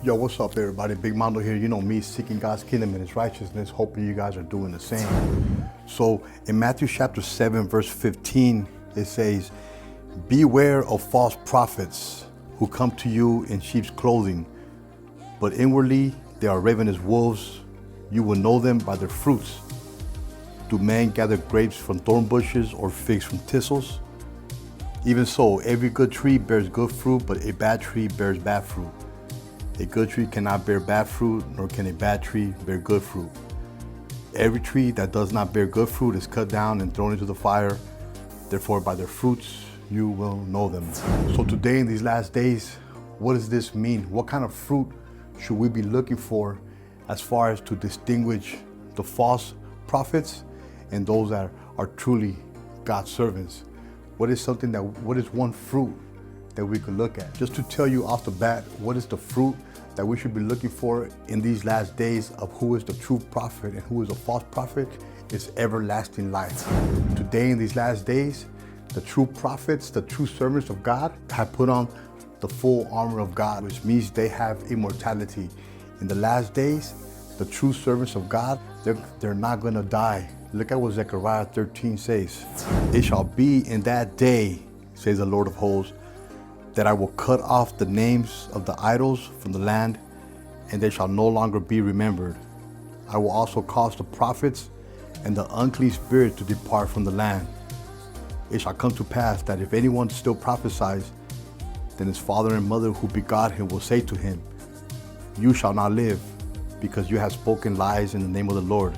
Yo, what's up everybody? Big Mondo here. You know me, seeking God's kingdom and his righteousness. Hoping you guys are doing the same. So in Matthew chapter 7, verse 15, it says, "Beware of false prophets who come to you in sheep's clothing, but inwardly they are ravenous wolves. You will know them by their fruits. Do men gather grapes from thorn bushes or figs from thistles? Even so, every good tree bears good fruit, but a bad tree bears bad fruit. A good tree cannot bear bad fruit, nor can a bad tree bear good fruit. Every tree that does not bear good fruit is cut down and thrown into the fire. Therefore, by their fruits you will know them." So today, in these last days, what does this mean? What kind of fruit should we be looking for as far as to distinguish the false prophets and those that are truly God's servants? What is one fruit that we could look at? Just to tell you off the bat, what is the fruit that we should be looking for in these last days of who is the true prophet and who is a false prophet? Is everlasting life. Today, in these last days, the true prophets, the true servants of God, have put on the full armor of God, which means they have immortality. In the last days, the true servants of God, they're not gonna die. Look at what Zechariah 13 says. "It shall be in that day, says the Lord of hosts, that I will cut off the names of the idols from the land, and they shall no longer be remembered. I will also cause the prophets and the unclean spirit to depart from the land. It shall come to pass that if anyone still prophesies, then his father and mother who begot him will say to him, 'You shall not live, because you have spoken lies in the name of the Lord.'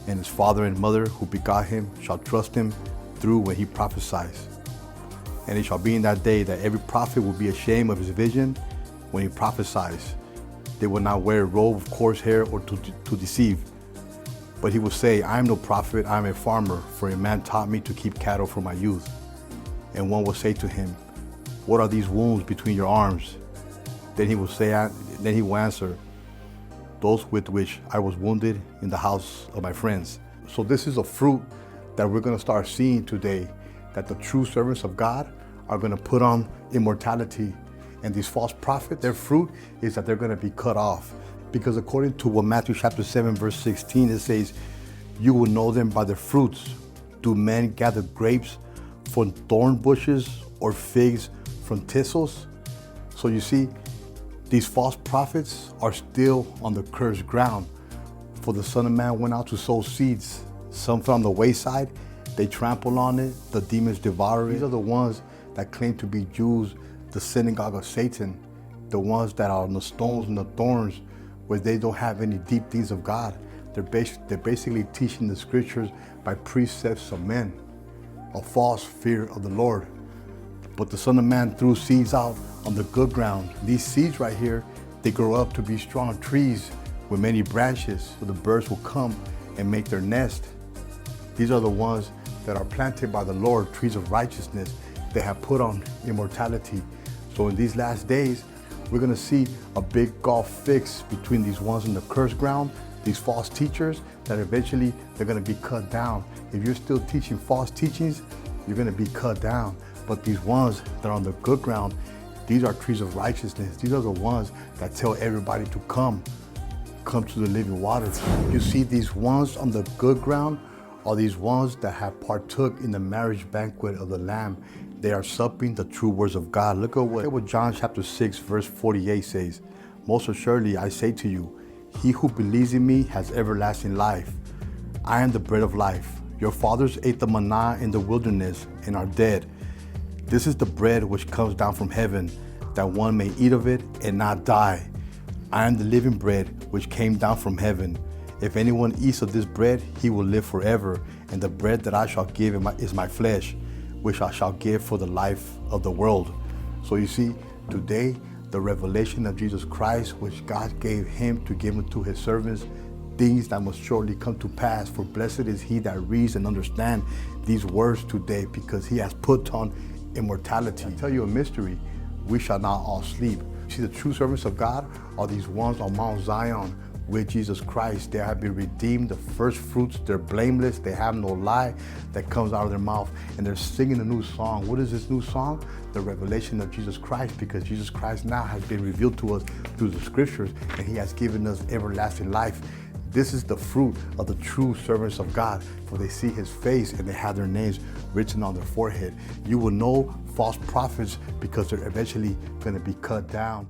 And his father and mother who begot him shall trust him through when he prophesies. And it shall be in that day that every prophet will be ashamed of his vision when he prophesies. They will not wear a robe of coarse hair or to deceive. But he will say, 'I am no prophet, I am a farmer, for a man taught me to keep cattle from my youth.' And one will say to him, 'What are these wounds between your arms?' Then he will answer, 'Those with which I was wounded in the house of my friends.'" So this is a fruit that we're going to start seeing today, that the true servants of God are going to put on immortality. And these false prophets, their fruit is that they're going to be cut off. Because according to what Matthew chapter 7 verse 16, it says, "You will know them by their fruits. Do men gather grapes from thorn bushes or figs from thistles?" So you see, these false prophets are still on the cursed ground. For the Son of Man went out to sow seeds. Some fell on the wayside, they trample on it, the demons devour it. These are the ones that claim to be Jews, the synagogue of Satan, the ones that are on the stones and the thorns, where they don't have any deep things of God. They're basically teaching the scriptures by precepts of men, a false fear of the Lord. But the Son of Man threw seeds out on the good ground. These seeds right here, they grow up to be strong trees with many branches, so the birds will come and make their nest. These are the ones that are planted by the Lord, trees of righteousness. They have put on immortality. So in these last days, we're gonna see a big gulf fix between these ones in the cursed ground, these false teachers, that eventually they're gonna be cut down. If you're still teaching false teachings, you're gonna be cut down. But these ones that are on the good ground, these are trees of righteousness. These are the ones that tell everybody to come to the living waters. You see, these ones on the good ground are these ones that have partook in the marriage banquet of the Lamb. They are supping the true words of God. Look at what John chapter 6 verse 48 says. "Most assuredly I say to you, he who believes in me has everlasting life. I am the bread of life. Your fathers ate the manna in the wilderness and are dead. This is the bread which comes down from heaven, that one may eat of it and not die. I am the living bread which came down from heaven. If anyone eats of this bread, he will live forever. And the bread that I shall give is my flesh, which I shall give for the life of the world." So you see, today, the revelation of Jesus Christ, which God gave him to give unto his servants, things that must shortly come to pass. For blessed is he that reads and understands these words today, because he has put on immortality. I tell you a mystery, we shall not all sleep. See, the true servants of God are these ones on Mount Zion, with Jesus Christ. They have been redeemed, the first fruits. They're blameless. They have no lie that comes out of their mouth. And they're singing a new song. What is this new song? The revelation of Jesus Christ, because Jesus Christ now has been revealed to us through the scriptures, and he has given us everlasting life. This is the fruit of the true servants of God, for they see his face and they have their names written on their forehead. You will know false prophets because they're eventually going to be cut down.